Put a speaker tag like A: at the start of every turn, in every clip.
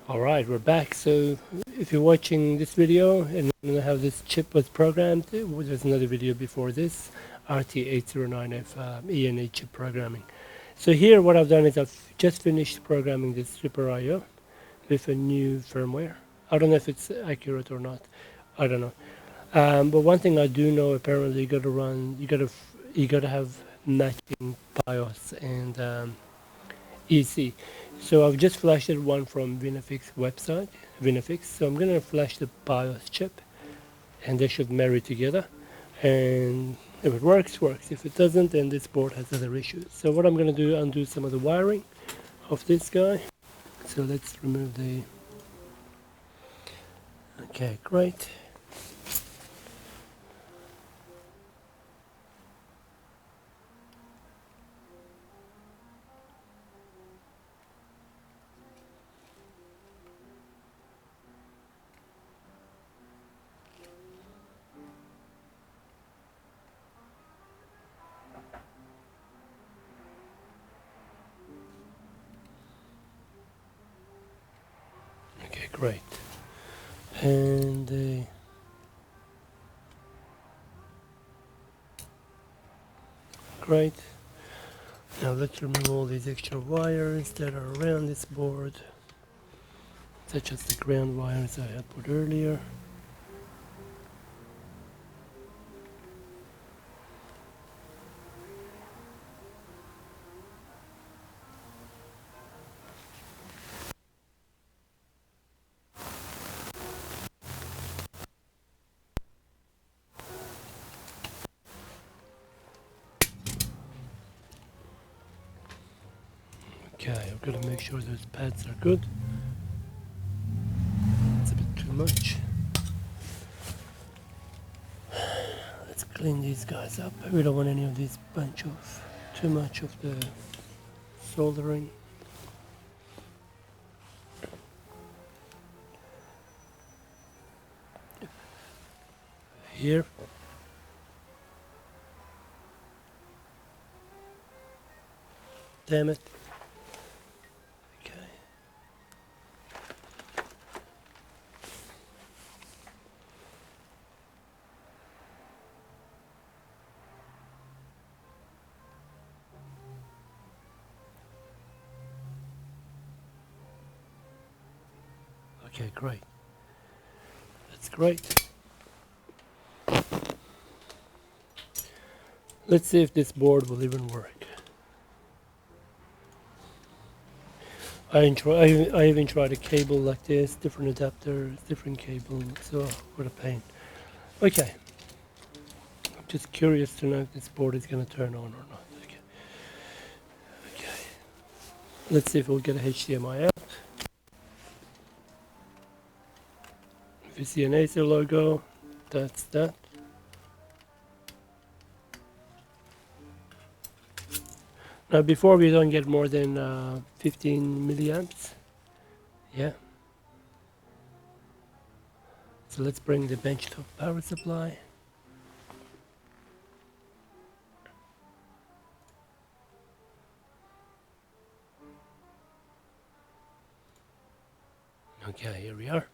A: Alright, we're back. So if you're watching this video and you know how this chip was programmed, there's another video before this, RT809F ENA chip programming. So here what I've done is I've just finished programming this Super IO with a new firmware. I don't know if it's accurate or not. I don't know. But one thing I do know, apparently you gotta have matching BIOS and EC. So I've just flashed one from Vinafix website, Vinafix. So I'm gonna flash the BIOS chip, and they should marry together. And if it works, works. If it doesn't, then this board has other issues. So what I'm gonna do, undo some of the wiring of this guy. So let's remove the. Okay, great. Okay, great. And great. Now let's remove all these extra wires that are around this board, such as the ground wires I had put earlier. Okay, I've got to make sure those pads are good. It's a bit too much. Let's clean these guys up. We don't want any of these too much of the soldering. Here. Damn it. Okay. Okay, great. That's great. Let's see if this board will even work. I even tried a cable like this, different adapters, different cable, so what a pain. Okay. I'm just curious to know if this board is going to turn on or not. Okay. Okay. Let's see if we'll get a HDMI out. If you see an Acer logo, that's that. Now before we don't get more than 15 milliamps. Yeah. So let's bring the benchtop power supply. Okay, here we are.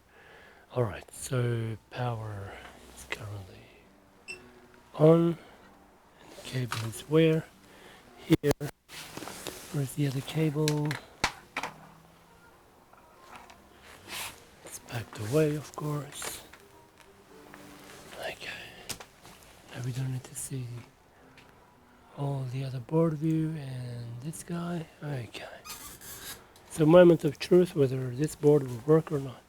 A: Alright, so power is currently on. And the cable is where? Here. Where's the other cable? It's packed away, of course. Okay. Now we don't need to see all the other board view and this guy. Okay. It's a moment of truth whether this board will work or not.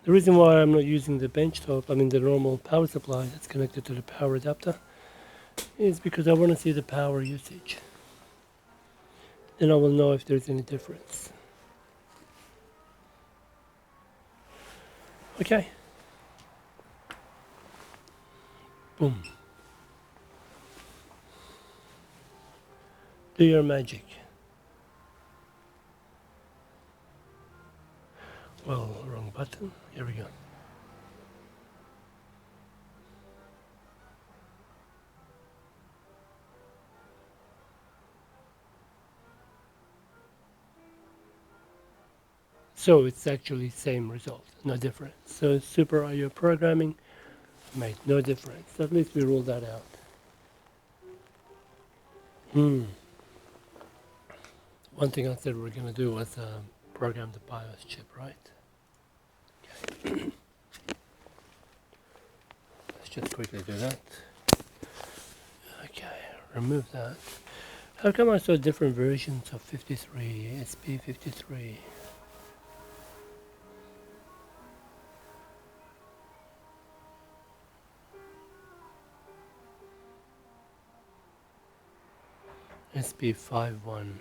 A: The reason why I'm not using the benchtop, I mean the normal power supply that's connected to the power adapter, is because I want to see the power usage. Then I will know if there's any difference. Okay. Boom. Do your magic. Well, wrong button. Here we go. So it's actually same result, no difference. So super IO programming made no difference. At least we ruled that out. One thing I said we were going to do was program the BIOS chip, right? Okay. Let's just quickly do that. Okay, remove that. How come I saw different versions of 53, SP53? SP51.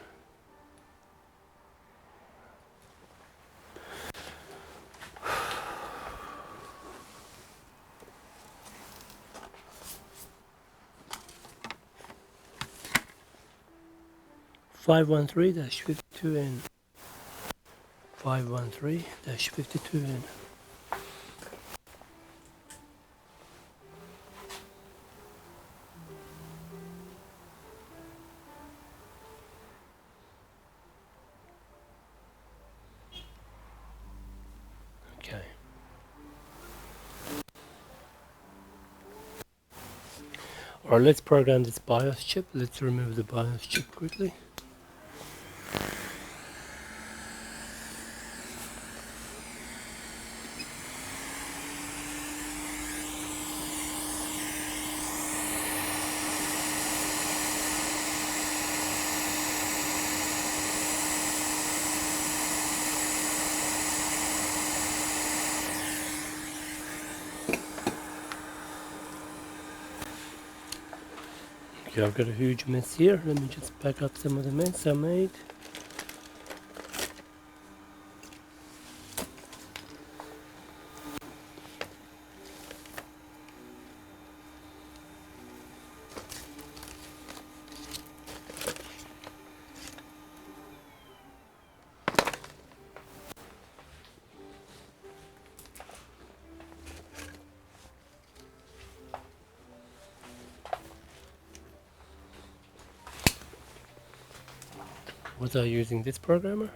A: 513-52N. 513-52N. Okay. Or let's program this BIOS chip. Let's remove the BIOS chip quickly. Okay, I've got a huge mess here. Let me just back up some of the mess I made. Was I using this programmer?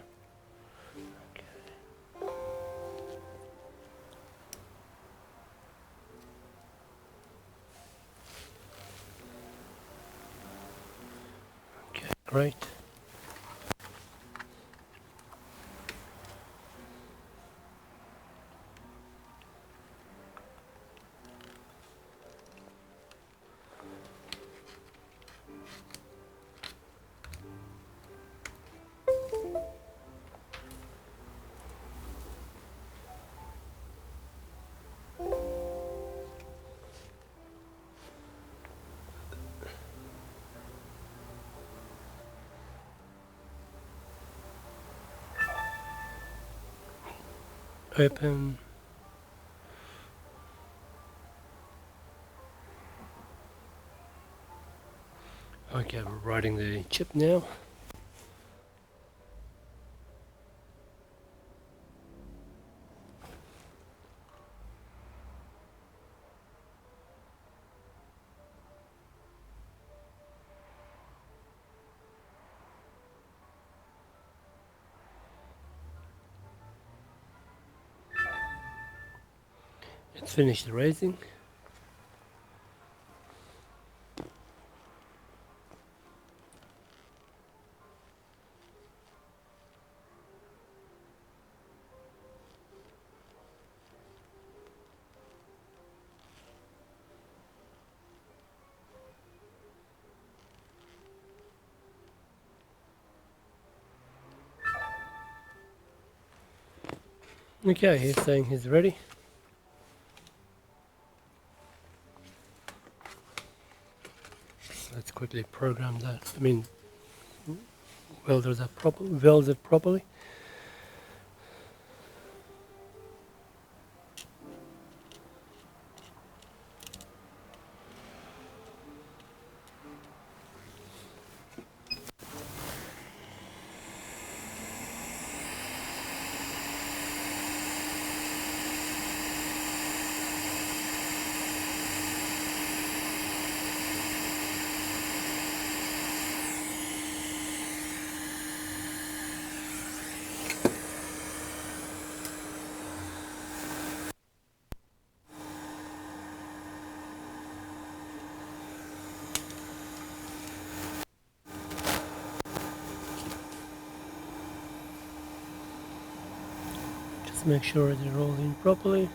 A: Okay, great. Open. Okay, we're writing the chip now. It's finished erasing. Okay, he's saying he's ready. Let's quickly program that. I mean, weld it properly. Let's make sure they're rolling properly.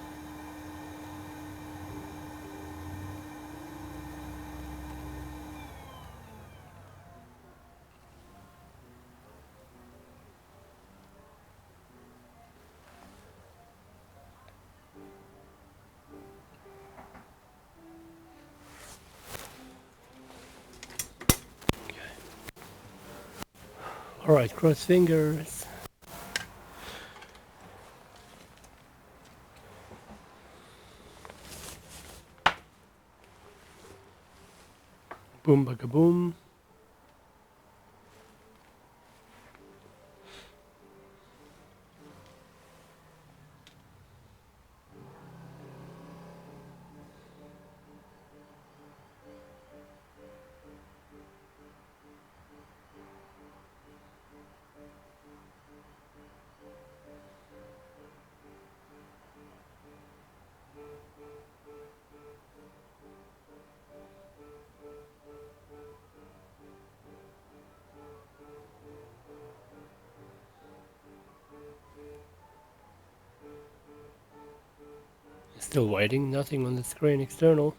A: Alright, cross fingers. Boom baka boom. Still waiting, nothing on the screen external.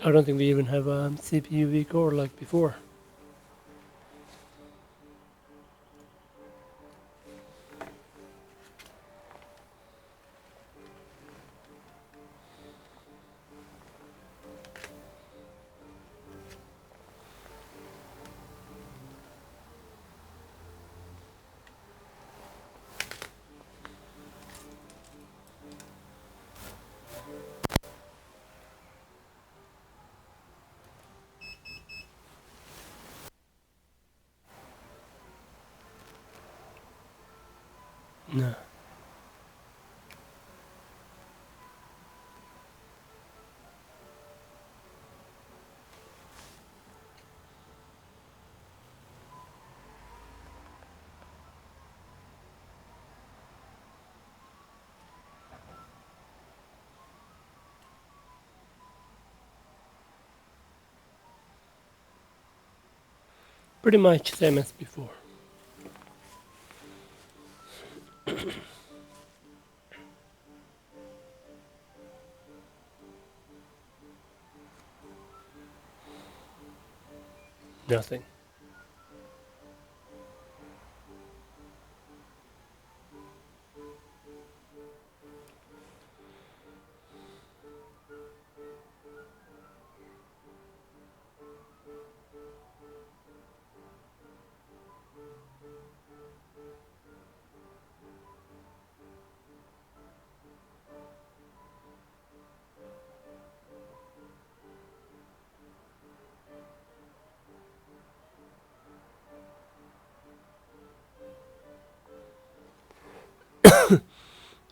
A: I don't think we even have a CPU VCORE like before. No. Pretty much same as before. Nothing.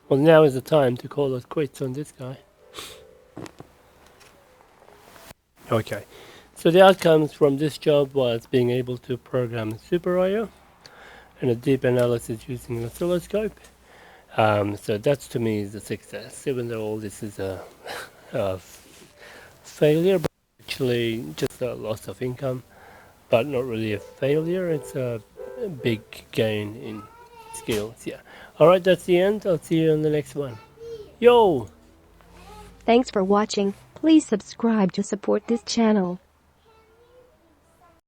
A: Well, now is the time to call it quits on this guy. Okay, so the outcomes from this job was being able to program a super IO and a deep analysis using an oscilloscope. So that's to me is a success, even though all this is a, a failure, but actually just a loss of income, but not really a failure. It's a big gain in skills. Yeah. All right, that's the end. I'll see you on the next one. Yo!
B: Thanks for watching. Please subscribe to support this channel.